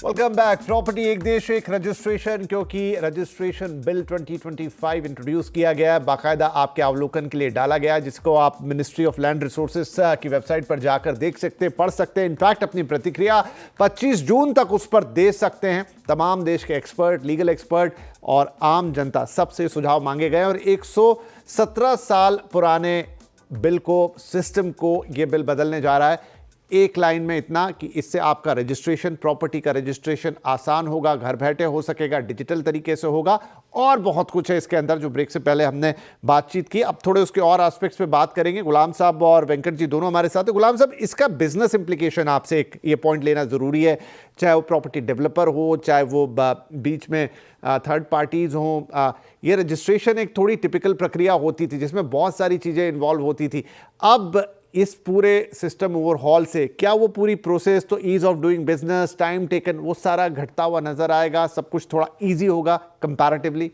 Welcome back. Property एक देश एक रजिस्ट्रेशन, क्योंकि रजिस्ट्रेशन बिल 2025 इंट्रोड्यूस किया गया है, बाकायदा आपके अवलोकन के लिए डाला गया है, जिसको आप मिनिस्ट्री ऑफ लैंड रिसोर्सेज की वेबसाइट पर जाकर देख सकते हैं, पढ़ सकते हैं। इनफैक्ट अपनी प्रतिक्रिया 25 जून तक उस पर दे सकते हैं। तमाम देश के एक्सपर्ट, लीगल एक्सपर्ट और आम जनता सबसे सुझाव मांगे गए और 117 साल पुराने बिल को, सिस्टम को यह बिल बदलने जा रहा है। एक लाइन में इतना कि इससे आपका रजिस्ट्रेशन, प्रॉपर्टी का रजिस्ट्रेशन आसान होगा, घर बैठे हो सकेगा, डिजिटल तरीके से होगा और बहुत कुछ है इसके अंदर जो ब्रेक से पहले हमने बातचीत की। अब थोड़े उसके और एस्पेक्ट्स पे बात करेंगे। गुलाम साहब और वेंकट जी दोनों हमारे साथ हैं। गुलाम साहब, इसका बिजनेस इंप्लीकेशन आपसे एक ये पॉइंट लेना ज़रूरी है, चाहे वो प्रॉपर्टी डेवलपर हो, चाहे वो बीच में थर्ड पार्टीज़ हों। ये रजिस्ट्रेशन एक थोड़ी टिपिकल प्रक्रिया होती थी जिसमें बहुत सारी चीज़ें इन्वॉल्व होती थी। अब इस पूरे सिस्टम ओवरहॉल से क्या वो पूरी प्रोसेस, तो ease of doing business, time taken, वो सारा घटता हुआ नजर आएगा, सब कुछ थोड़ा इजी होगा कंपैरेटिवली?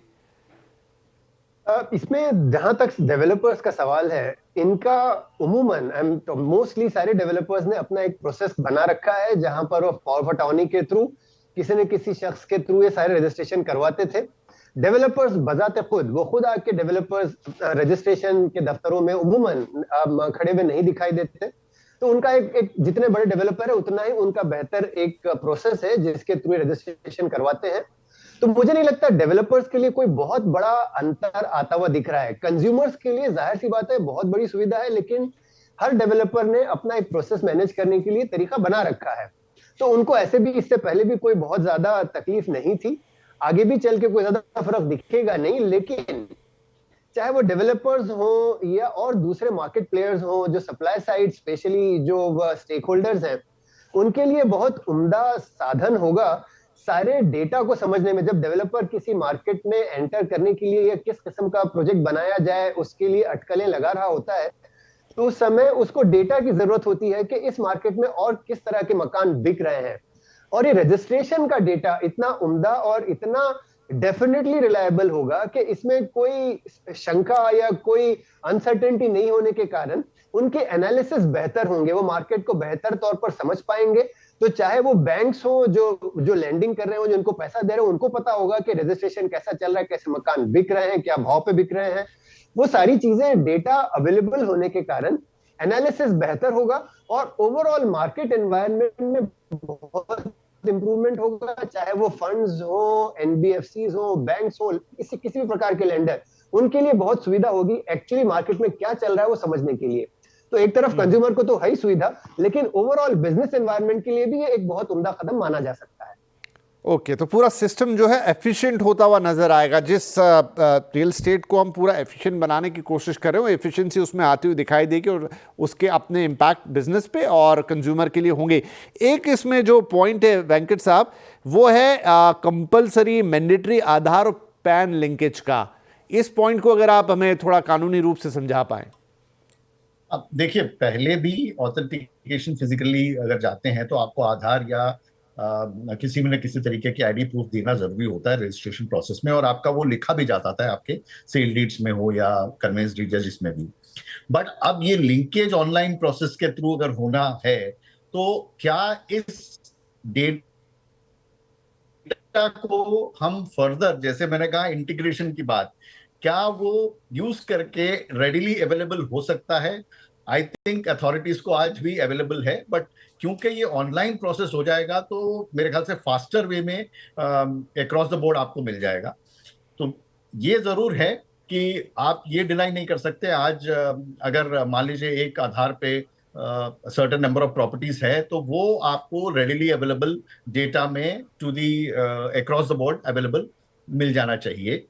इसमें जहां तक डेवलपर्स का सवाल है, इनका उमूमन मोस्टली सारे डेवलपर्स ने अपना एक प्रोसेस बना रखा है जहां पर वो पावर ऑफ अटॉर्नी के थ्रू, किसी न किसी शख्स के थ्रू ये सारे रजिस्ट्रेशन करवाते थे। डेवलपर्स बजाते खुद, वो खुद आके डेवलपर्स रजिस्ट्रेशन के दफ्तरों में उमूमन खड़े हुए नहीं दिखाई देते। तो उनका एक जितने बड़े डेवलपर है उतना ही उनका बेहतर एक प्रोसेस है जिसके थ्रू रजिस्ट्रेशन करवाते हैं। तो मुझे नहीं लगता डेवलपर्स के लिए कोई बहुत बड़ा अंतर आता हुआ दिख रहा है। कंज्यूमर्स के लिए जाहिर सी बात है बहुत बड़ी सुविधा है, लेकिन हर डेवलपर ने अपना एक प्रोसेस मैनेज करने के लिए तरीका बना रखा है। तो उनको ऐसे भी इससे पहले भी कोई बहुत ज्यादा तकलीफ नहीं थी, आगे भी चल के कोई ज्यादा फर्क दिखेगा नहीं। लेकिन चाहे वो डेवलपर्स हो या और दूसरे मार्केट प्लेयर्स हो, जो सप्लाई साइड स्पेशली जो स्टेक होल्डर्स हैं, उनके लिए बहुत उम्दा साधन होगा सारे डेटा को समझने में। जब डेवलपर किसी मार्केट में एंटर करने के लिए या किस किस्म का प्रोजेक्ट बनाया जाए उसके लिए अटकलें लगा रहा होता है, तो उस समय उसको डेटा की जरूरत होती है कि इस मार्केट में और किस तरह के मकान बिक रहे हैं। और ये रजिस्ट्रेशन का डेटा इतना उम्दा और इतना डेफिनेटली रिलायबल होगा कि इसमें कोई शंका या कोई अनसर्टेनिटी नहीं होने के कारण उनके एनालिसिस बेहतर होंगे, वो मार्केट को बेहतर तौर पर समझ पाएंगे। तो चाहे वो बैंक्स हो जो लैंडिंग कर रहे हो, जो उनको पैसा दे रहे हो, उनको पता होगा कि रजिस्ट्रेशन कैसा चल रहा है, कैसे मकान बिक रहे हैं, क्या भाव पे बिक रहे हैं। वो सारी चीजें डेटा अवेलेबल होने के कारण एनालिसिस बेहतर होगा और ओवरऑल मार्केट एनवायरनमेंट में बहुत इंप्रूवमेंट होगा। चाहे वो फंड्स हो, एनबीएफसीज हो, बैंक्स हो, किसी भी प्रकार के लेंडर, उनके लिए बहुत सुविधा होगी एक्चुअली मार्केट में क्या चल रहा है वो समझने के लिए। तो एक तरफ कंज्यूमर को तो है ही सुविधा, लेकिन ओवरऑल बिजनेस एनवायरनमेंट के लिए भी ये एक बहुत उम्दा कदम माना जा सकता है। ओके, तो पूरा सिस्टम जो है एफिशिएंट होता हुआ नजर आएगा। जिस रियल स्टेट को हम पूरा एफिशिएंट बनाने की कोशिश कर रहे हो, एफिशिएंसी उसमें आती हुई दिखाई देगी और उसके अपने इम्पैक्ट बिजनेस पे और कंज्यूमर के लिए होंगे। एक इसमें जो पॉइंट है वेंकट साहब, वो है कंपलसरी मैंडेटरी आधार और पैन लिंकेज का। इस पॉइंट को अगर आप हमें थोड़ा कानूनी रूप से समझा पाए। अब देखिए, पहले भी ऑथेंटिकेशन फिजिकली अगर जाते हैं तो आपको आधार या किसी न किसी तरीके की आईडी प्रूफ देना जरूरी होता है रजिस्ट्रेशन प्रोसेस में, और आपका वो लिखा भी जाता है आपके सेल डीड्स में हो या कन्वेंस डीड या जिसमें भी। बट अब ये लिंकेज ऑनलाइन प्रोसेस के थ्रू अगर होना है तो क्या इस डेटा को हम फर्दर, जैसे मैंने कहा इंटीग्रेशन की बात, क्या वो यूज करके रेडिली अवेलेबल हो सकता है? आई थिंक अथॉरिटीज को आज भी अवेलेबल है, बट क्योंकि ये ऑनलाइन प्रोसेस हो जाएगा तो मेरे ख्याल से फास्टर वे में अक्रॉस द बोर्ड आपको मिल जाएगा। तो ये जरूर है कि आप ये डिनाई नहीं कर सकते। आज अगर मान लीजिए एक आधार पे सर्टेन नंबर ऑफ प्रॉपर्टीज है तो वो आपको रेडिली अवेलेबल डेटा में to the across the board available मिल जाना चाहिए।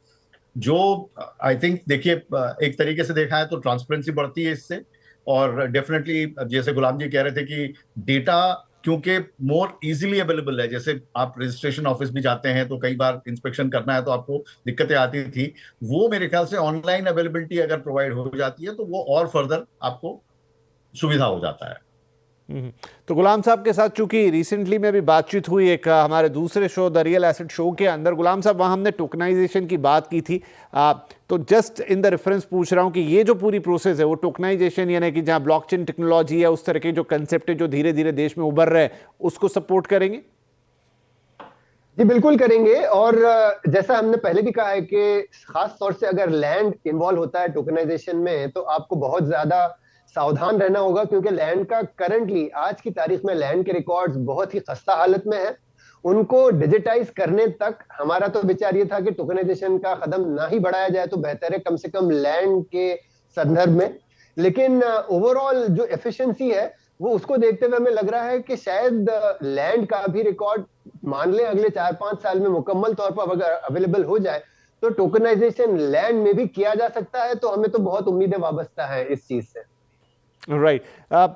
जो आई थिंक देखिए, एक तरीके से देखा है तो ट्रांसपेरेंसी बढ़ती है इससे, और डेफिनेटली जैसे गुलाम जी कह रहे थे कि डेटा क्योंकि मोर इजीली अवेलेबल है, जैसे आप रजिस्ट्रेशन ऑफिस भी जाते हैं तो कई बार इंस्पेक्शन करना है तो आपको दिक्कतें आती थी, वो मेरे ख्याल से ऑनलाइन अवेलेबिलिटी अगर प्रोवाइड हो जाती है तो वो और फर्दर आपको सुविधा हो जाता है। तो गुलाम साहब के साथ चूंकि रिसेंटली में भी बातचीत हुई एक हमारे दूसरे show the real asset show के अंदर, गुलाम साहब वहाँ हमने टोकनाइजेशन की बात की थी। तो जस्ट इन द रेफरेंस पूछ रहा हूँ कि ये जो पूरी प्रोसेस है वो टोकनाइजेशन, यानी कि जहाँ ब्लॉकचेन टेक्नोलॉजी है, उस तरह के जो कंसेप्ट है जो धीरे धीरे देश में उभर रहे हैं, उसको सपोर्ट करेंगे? जी बिल्कुल करेंगे। और जैसा हमने पहले भी कहा है कि खास तौर से अगर लैंड इन्वॉल्व होता है टोकनाइजेशन में, तो आपको बहुत ज्यादा सावधान रहना होगा, क्योंकि लैंड का करंटली आज की तारीख में लैंड के रिकॉर्ड्स बहुत ही खस्ता हालत में है। उनको डिजिटाइज करने तक हमारा तो विचार ये था कि टोकनाइजेशन का कदम ना ही बढ़ाया जाए तो बेहतर है, कम से कम लैंड के संदर्भ में। लेकिन ओवरऑल जो एफिशिएंसी है वो उसको देखते हुए हमें लग रहा है कि शायद लैंड का भी रिकॉर्ड मान लें अगले 4-5 साल में मुकम्मल तौर पर अगर अवेलेबल हो जाए तो टोकनाइजेशन लैंड में भी किया जा सकता है। तो हमें तो बहुत उम्मीदें वाबस्ता है इस चीज से। राइट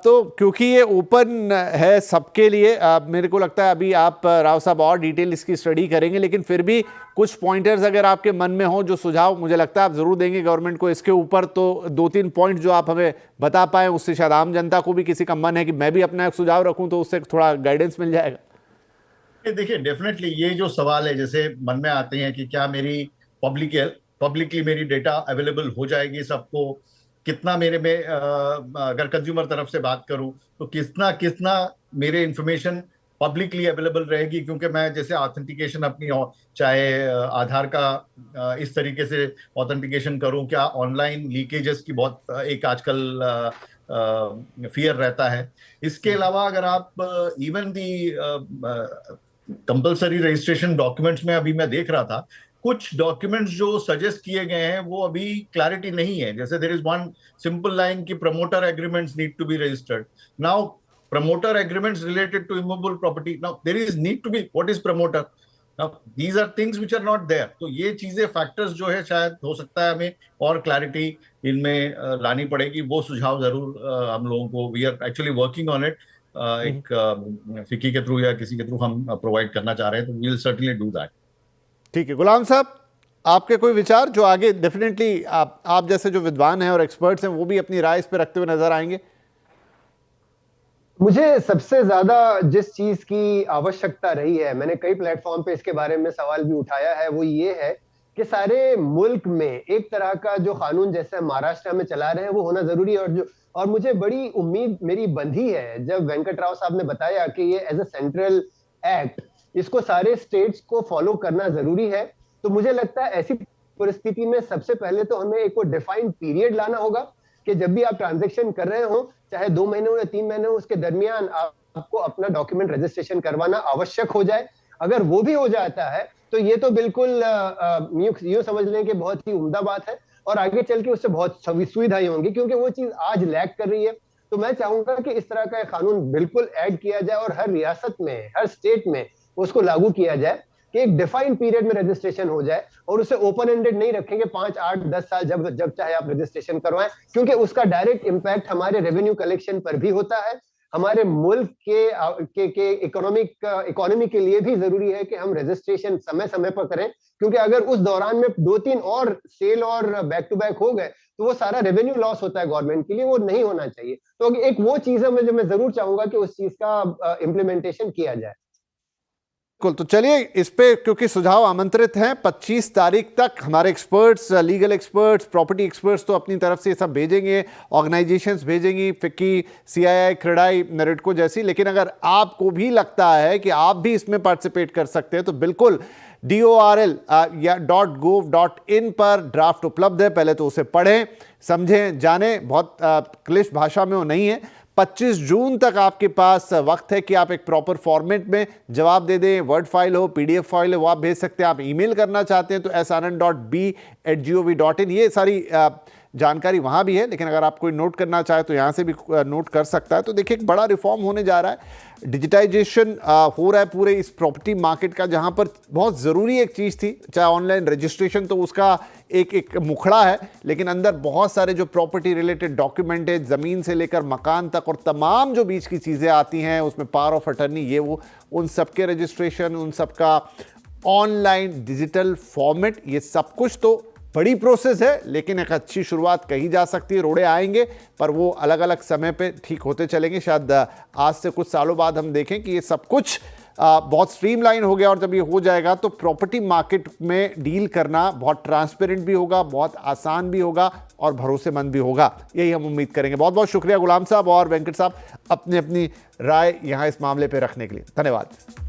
तो क्योंकि ये ओपन है सबके लिए, मेरे को लगता है अभी आप राव साहब और डिटेल इसकी स्टडी करेंगे, लेकिन फिर भी कुछ पॉइंटर्स अगर आपके मन में हो, जो सुझाव मुझे लगता है आप ज़रूर देंगे गवर्नमेंट को इसके ऊपर, तो 2-3 पॉइंट जो आप हमें बता पाएँ, उससे शायद आम जनता को भी किसी का मन है कि मैं भी अपना एक सुझाव रखूँ, तो उससे थोड़ा गाइडेंस मिल जाएगा। देखिए डेफिनेटली ये जो सवाल है, जैसे मन में आते हैं कि क्या मेरी पब्लिकली मेरी डेटा अवेलेबल हो जाएगी सबको, कितना मेरे में अगर कंज्यूमर तरफ से बात करूं तो कितना कितना मेरे इंफॉर्मेशन पब्लिकली अवेलेबल रहेगी, क्योंकि मैं जैसे ऑथेंटिकेशन अपनी चाहे आधार का इस तरीके से ऑथेंटिकेशन करूं, क्या ऑनलाइन लीकेजेस की बहुत एक आजकल फियर रहता है। इसके अलावा अगर आप even the compulsory registration documents में अभी मैं देख रहा था, कुछ डॉक्यूमेंट्स जो सजेस्ट किए गए हैं वो अभी क्लैरिटी नहीं है। जैसे there is one simple line कि promoter agreements need to be registered. Now promoter agreements related to immovable property, now there is need to be what is promoter, now these are things which are not there. तो ये चीजें factors जो है शायद हो सकता है हमें और क्लैरिटी इनमें लानी पड़ेगी। वो सुझाव जरूर हम लोगों को, we are actually working on it, एक फिकी के थ्रू या किसी के थ्रू हम प्रोवाइड करना चाह रहे हैं, तो we will certainly do that. ठीक है गुलाम साहब, आपके कोई विचार जो आगे डेफिनेटली आप जैसे जो विद्वान हैं और एक्सपर्ट्स हैं वो भी अपनी राय इस पे रखते हुए नजर आएंगे? मुझे सबसे ज्यादा जिस चीज की आवश्यकता रही है, मैंने कई प्लेटफॉर्म पे इसके बारे में सवाल भी उठाया है, वो ये है कि सारे मुल्क में एक तरह का जो कानून जैसे महाराष्ट्र में चला रहे हैं वो होना जरूरी है। और मुझे बड़ी उम्मीद मेरी बंधी है जब वेंकट राव साहब ने बताया कि ये एज ए सेंट्रल एक्ट इसको सारे स्टेट्स को फॉलो करना जरूरी है। तो मुझे लगता है ऐसी परिस्थिति में सबसे पहले तो हमें एक डिफाइंड पीरियड लाना होगा कि जब भी आप ट्रांजैक्शन कर रहे हो, चाहे 2 महीने हो या 3 महीने हो, उसके दरमियान आपको अपना डॉक्यूमेंट रजिस्ट्रेशन करवाना आवश्यक हो जाए। अगर वो भी हो जाता है तो ये तो बिल्कुल यूं समझ लें कि बहुत ही उम्दा बात है, और आगे चल के उससे बहुत सुविधाएं होंगी, क्योंकि वो चीज आज लैग कर रही है। तो मैं चाहूंगा कि इस तरह का कानून बिल्कुल ऐड किया जाए और हर रियासत में, हर स्टेट में उसको लागू किया जाए कि एक डिफाइंड पीरियड में रजिस्ट्रेशन हो जाए, और उसे ओपन एंडेड नहीं रखेंगे 5, 8, 10 साल जब चाहे आप रजिस्ट्रेशन करवाएं, क्योंकि उसका डायरेक्ट इंपैक्ट हमारे रेवेन्यू कलेक्शन पर भी होता है। हमारे मुल्क के इकोनॉमी के लिए भी जरूरी है कि हम रजिस्ट्रेशन समय समय पर करें, क्योंकि अगर उस दौरान में 2-3 और सेल और बैक टू बैक हो गए तो वो सारा रेवेन्यू लॉस होता है गवर्नमेंट के लिए, वो नहीं होना चाहिए। तो एक वो चीज है जो मैं जरूर चाहूंगा कि उस चीज का इम्प्लीमेंटेशन किया जाए। बिल्कुल, तो चलिए इस पे, क्योंकि सुझाव आमंत्रित हैं, 25 तारीख तक हमारे experts, legal experts, property experts तो अपनी तरफ से ये सब भेजेंगे, ऑर्गेनाइजेशंस भेजेंगी, फिक्की, CII, क्रेडाई, नेरेडको जैसी। लेकिन अगर आपको भी लगता है कि आप भी इसमें पार्टिसिपेट कर सकते हैं तो बिल्कुल DORL या .gov.in पर ड्राफ्ट उपलब्ध है, पहले तो उसे पढ़ें, समझें, जानें। बहुत क्लिष्ट भाषा में वो नहीं है। 25 जून तक आपके पास वक्त है कि आप एक प्रॉपर फॉर्मेट में जवाब दे दें। वर्ड फाइल हो, PDF फाइल हो, वो आप भेज सकते हैं। आप ईमेल करना चाहते हैं तो sanand.b@gov.in, ये सारी जानकारी वहाँ भी है, लेकिन अगर आप कोई नोट करना चाहे तो यहाँ से भी नोट कर सकता है। तो देखिए एक बड़ा रिफॉर्म होने जा रहा है, डिजिटाइजेशन हो रहा है पूरे इस प्रॉपर्टी मार्केट का, जहाँ पर बहुत ज़रूरी एक चीज़ थी, चाहे ऑनलाइन रजिस्ट्रेशन तो उसका एक मुखड़ा है, लेकिन अंदर बहुत सारे जो प्रॉपर्टी रिलेटेड डॉक्यूमेंट है, ज़मीन से लेकर मकान तक और तमाम जो बीच की चीज़ें आती हैं, उसमें पावर ऑफ अटर्नी, ये वो, उन सब के रजिस्ट्रेशन, उन सब का ऑनलाइन डिजिटल फॉर्मेट, ये सब कुछ तो बड़ी प्रोसेस है, लेकिन एक अच्छी शुरुआत कही जा सकती है। रोड़े आएंगे पर वो अलग अलग समय पे ठीक होते चलेंगे। शायद आज से कुछ सालों बाद हम देखें कि ये सब कुछ बहुत स्ट्रीमलाइन हो गया, और जब ये हो जाएगा तो प्रॉपर्टी मार्केट में डील करना बहुत ट्रांसपेरेंट भी होगा, बहुत आसान भी होगा और भरोसेमंद भी होगा। यही हम उम्मीद करेंगे। बहुत बहुत शुक्रिया गुलाम साहब और वेंकट साहब अपनी अपनी राय यहाँ इस मामले पर रखने के लिए। धन्यवाद।